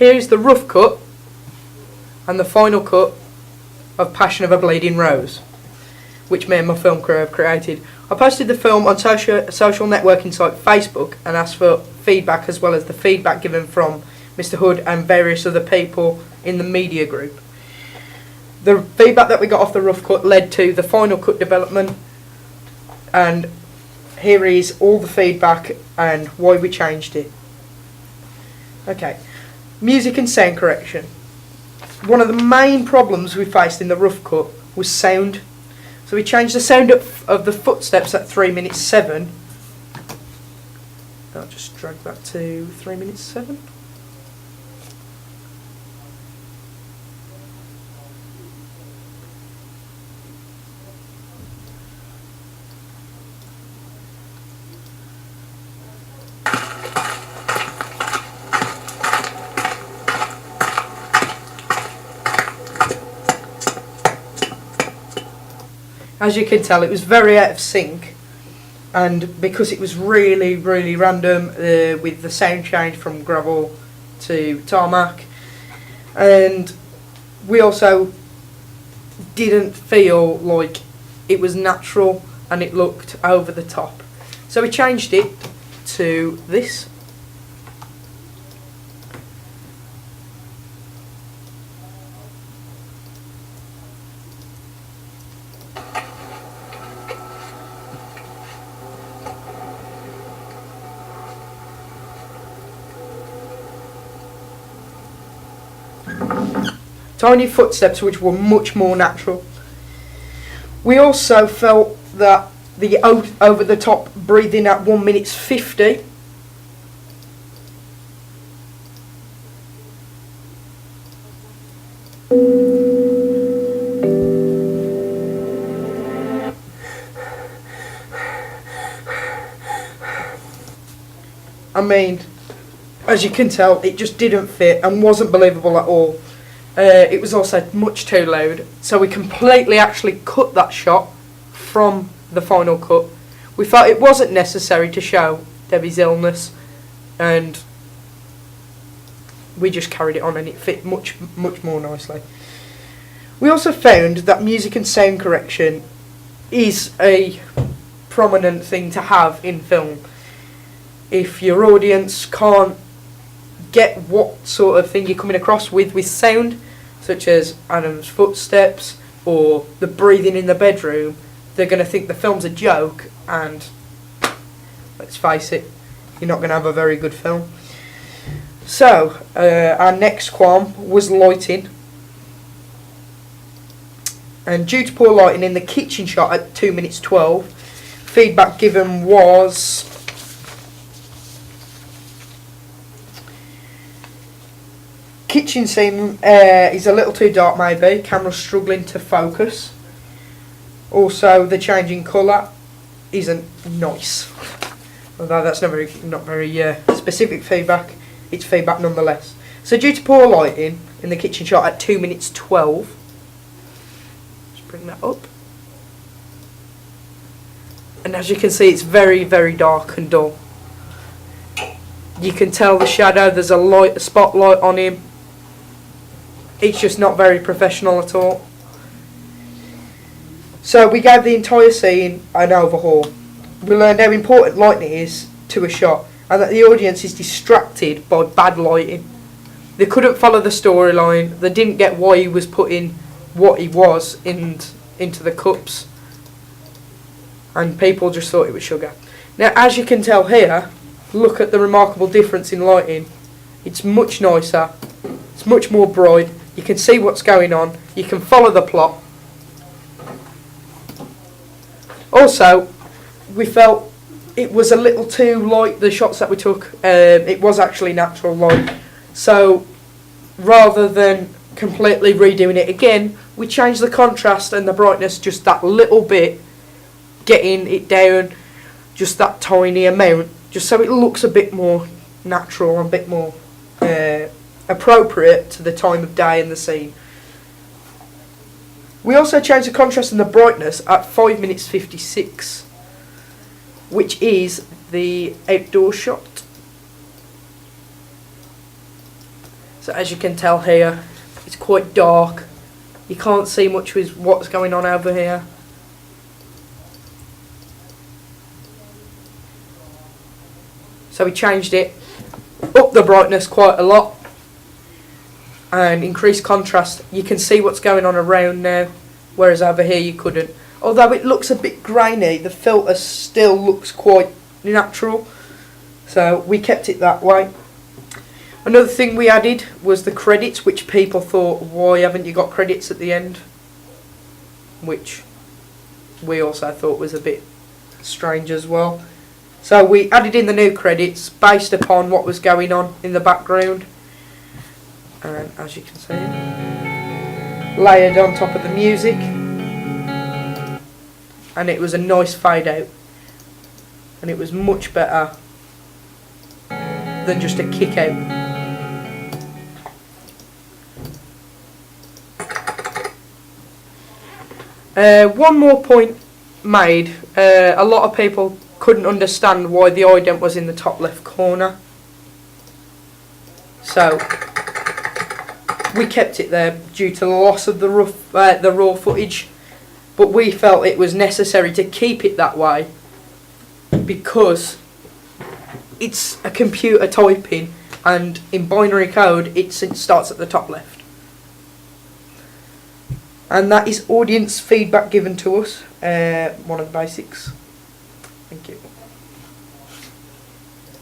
here is the rough cut and the final cut of Passion of a Bleeding Rose, which me and my film crew have created. I posted the film on social networking site Facebook and asked for feedback, as well as the feedback given from Mr. Hood and various other people in the media group. The feedback that we got off the rough cut led to the final cut development, and here is all the feedback and why we changed it. Okay, music and sound correction. One of the main problems we faced in the rough cut was sound. So we changed the sound of the footsteps at 3 minutes 7. I'll just drag that to 3 minutes 7. As you can tell, it was very out of sync, and because it was really random with the sound change from gravel to tarmac, and we also didn't feel like it was natural and it looked over the top. So we changed it to this. Tiny footsteps which were much more natural. We also felt that the over the top breathing at 1 minute 50 I mean, as you can tell, it just didn't fit and wasn't believable at all. It was also much too loud, so we completely actually cut that shot from the final cut. We felt it wasn't necessary to show Debbie's illness, and we just carried it on, and it fit much more nicely. We also found that music and sound correction is a prominent thing to have in film. If your audience can't get what sort of thing you're coming across with sound, such as Adam's footsteps or the breathing in the bedroom, they're going to think the film's a joke, and let's face it, you're not going to have a very good film. So our next qualm was lighting, and due to poor lighting in the kitchen shot at 2 minutes 12, feedback given was kitchen scene is a little too dark, maybe. Camera's struggling to focus. Also, the change in colour isn't nice. Although that's not very specific feedback, it's feedback nonetheless. So due to poor lighting in the kitchen shot at 2 minutes 12, let's bring that up. And as you can see, it's very dark and dull. You can tell the shadow, there's a spotlight on him. It's just not very professional at all. So we gave the entire scene an overhaul. We learned how important lighting is to a shot, and that the audience is distracted by bad lighting. They couldn't follow the storyline. They didn't get why he was putting what he was into the cups, and people just thought it was sugar. Now, as you can tell here, look at the remarkable difference in lighting. It's much nicer. It's much more bright. You can see what's going on. You can follow the plot. Also, we felt it was a little too light, the shots that we took. It was actually natural light. So, rather than completely redoing it again, we changed the contrast and the brightness just that little bit, getting it down just that tiny amount, just so it looks a bit more natural and a bit more appropriate to the time of day and the scene. We also changed the contrast and the brightness at 5 minutes 56, which is the outdoor shot. So as you can tell here, it's quite dark. You can't see much with what's going on over here. So we changed it, up the brightness quite a lot, and increased contrast. You can see what's going on around now, whereas over here you couldn't. Although it looks a bit grainy, the filter still looks quite natural. So we kept it that way. Another thing we added was the credits, which people thought, why haven't you got credits at the end? Which we also thought was a bit strange as well. So we added in the new credits based upon what was going on in the background. And as you can see, layered on top of the music. And it was a nice fade out. And it was much better than just a kick out. One more point made. A lot of people couldn't understand why the ident was in the top left corner. So we kept it there due to the loss of the raw footage, but we felt it was necessary to keep it that way because it's a computer typing, and in binary code it starts at the top left. And that is audience feedback given to us, one of the basics. Thank you.